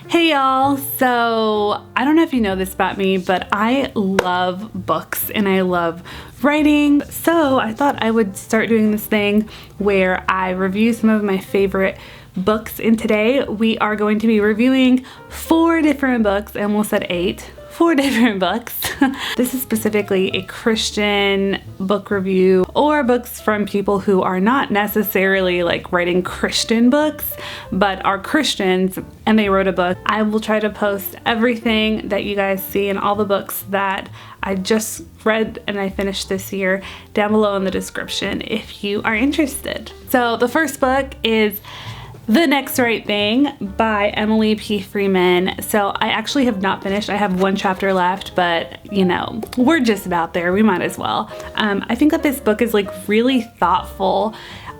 Hey y'all, so I don't know if you know this about me, but I love books and I love writing. So I thought I would start doing this thing where I review some of my favorite books, and today we are going to be reviewing 4 different books. I almost said 8. 4 different books. This is specifically a Christian book review, or books from people who are not necessarily like writing Christian books, but are Christians and they wrote a book. I will try to post everything that you guys see and all the books that I just read and I finished this year down below in the description if you are interested. So the first book is The Next Right Thing by Emily P. Freeman. So I actually have not finished. I have 1 chapter left, but you know, we're just about there. We might as well. I think that this book is like really thoughtful.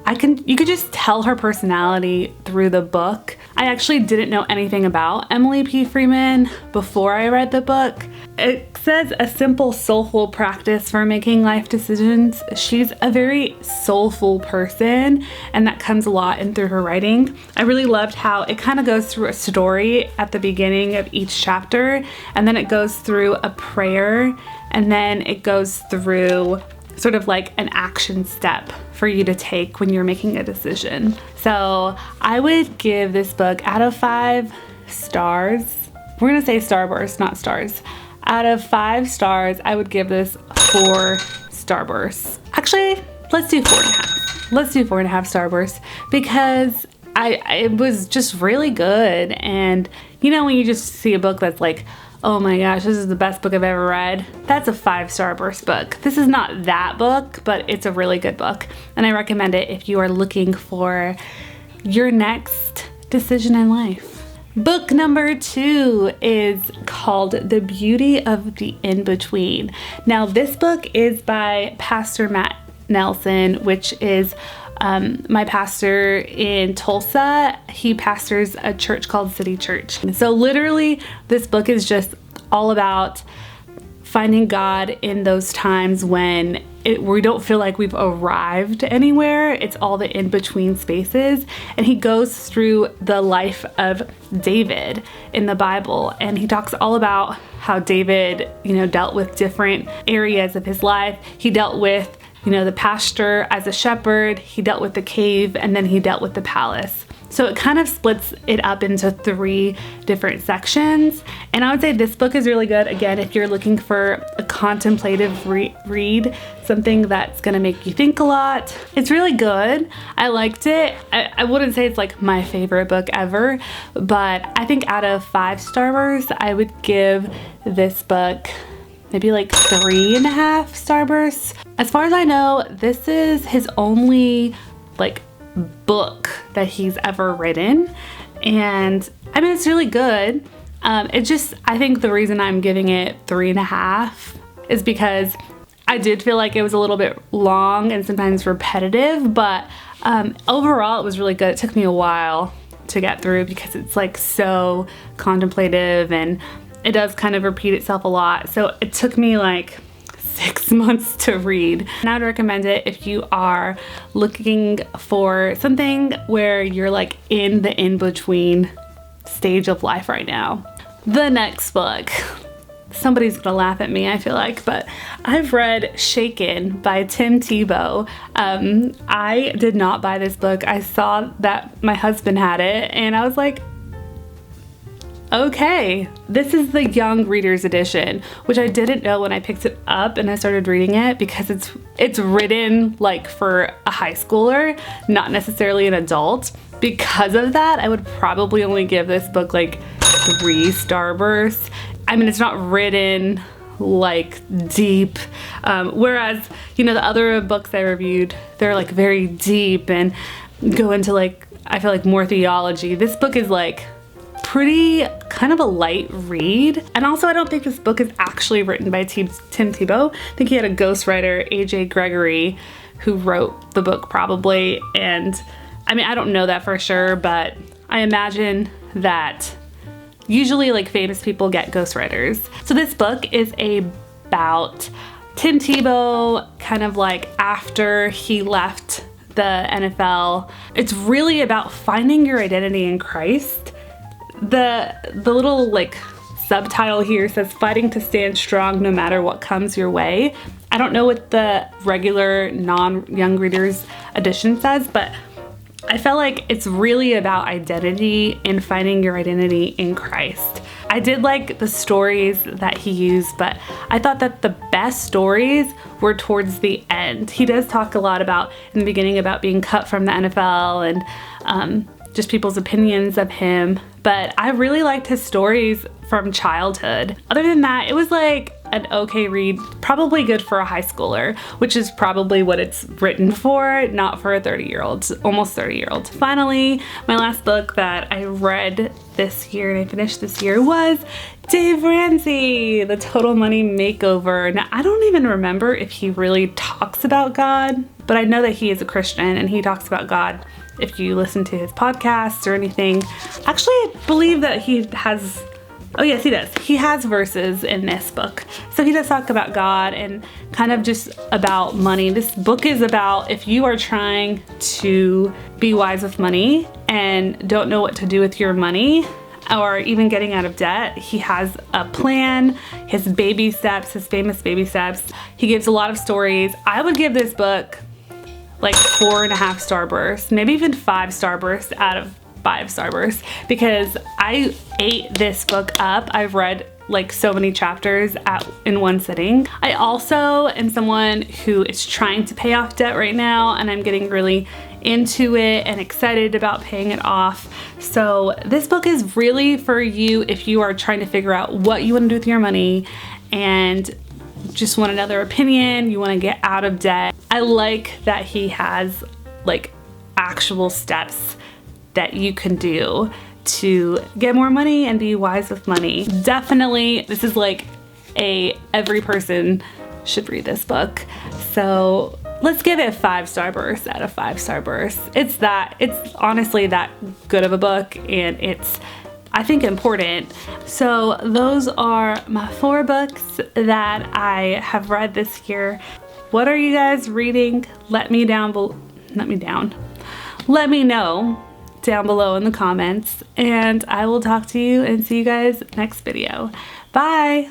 You could just tell her personality through the book. I actually didn't know anything about Emily P. Freeman before I read the book. It says a simple, soulful practice for making life decisions. She's a very soulful person, and that comes a lot in through her writing. I really loved how it kind of goes through a story at the beginning of each chapter, and then it goes through a prayer, and then it goes through sort of like an action step for you to take when you're making a decision. So I would give this book out of 5 stars. We're gonna say starburst, not stars. Out of 5 stars, I would give this 4 starbursts. Actually, let's do 4.5. Let's do 4.5 starbursts because it was just really good. And you know, when you just see a book that's like, oh my gosh, this is the best book I've ever read, that's a 5 starburst book. This is not that book, but it's a really good book. And I recommend it if you are looking for your next decision in life. Book number 2 is called The Beauty of the Inbetween. Now this book is by Pastor Matt Nelson, which is my pastor in Tulsa. He pastors a church called City Church. So literally this book is just all about finding God in those times when we don't feel like we've arrived anywhere. It's all the in-between spaces. And he goes through the life of David in the Bible. And he talks all about how David, dealt with different areas of his life. He dealt with the pasture as a shepherd, he dealt with the cave, and then he dealt with the palace. So it kind of splits it up into 3 different sections. And I would say this book is really good, again, if you're looking for a contemplative read, something that's gonna make you think a lot. It's really good. I liked it. I wouldn't say it's like my favorite book ever, but I think out of 5 starbursts, I would give this book maybe like 3.5 starbursts. As far as I know, this is his only book that he's ever written. And I mean, it's really good. I think the reason I'm giving it 3.5 is because I did feel like it was a little bit long and sometimes repetitive, but overall it was really good. It took me a while to get through because it's like so contemplative and it does kind of repeat itself a lot. So it took me like 6 months to read. And I would recommend it if you are looking for something where you're like in the in-between stage of life right now. The next book, somebody's gonna laugh at me, I feel like, but I've read Shaken by Tim Tebow. I did not buy this book. I saw that my husband had it and I was like, okay, this is the young readers edition, which I didn't know when I picked it up and I started reading it because it's written like for a high schooler, not necessarily an adult. Because of that, I would probably only give this book like 3 starbursts. I mean, it's not written like deep, whereas the other books I reviewed, they're like very deep and go into like, I feel like more theology. This book is like pretty kind of a light read. And also I don't think this book is actually written by Tim Tebow. I think he had a ghostwriter, AJ Gregory, who wrote the book probably. And I mean, I don't know that for sure, but I imagine that usually like famous people get ghostwriters. So this book is about Tim Tebow kind of like after he left the NFL. It's really about finding your identity in Christ The little like subtitle here says fighting to stand strong no matter what comes your way. I don't know what the regular non-young readers edition says, but I felt like it's really about identity and finding your identity in Christ. I did like the stories that he used, but I thought that the best stories were towards the end. He does talk a lot about, in the beginning, about being cut from the NFL and just people's opinions of him. But I really liked his stories from childhood. Other than that, it was like an okay read, probably good for a high schooler, which is probably what it's written for, not for a 30-year-old, almost 30-year-old. Finally, my last book that I read this year and I finished this year was Dave Ramsey, The Total Money Makeover. Now, I don't even remember if he really talks about God, but I know that he is a Christian and he talks about God if you listen to his podcasts or anything. Actually, I believe that he has, oh yes, he does. He has verses in this book. So he does talk about God and kind of just about money. This book is about if you are trying to be wise with money and don't know what to do with your money, or even getting out of debt, he has a plan, his baby steps, his famous baby steps. He gives a lot of stories. I would give this book like 4.5 starbursts, maybe even 5 starbursts out of 5 starbursts, because I ate this book up. I've read like so many chapters in one sitting. I also am someone who is trying to pay off debt right now, and I'm getting really into it and excited about paying it off. So this book is really for you if you are trying to figure out what you want to do with your money and just want another opinion, you want to get out of debt. I like that he has like actual steps that you can do to get more money and be wise with money. Definitely, this is like every person should read this book. So let's give it 5 starbursts out of 5 starbursts. It's honestly that good of a book, and it's, I think, important. So those are my 4 books that I have read this year. What are you guys reading? Let me know down below in the comments, and I will talk to you and see you guys next video. Bye.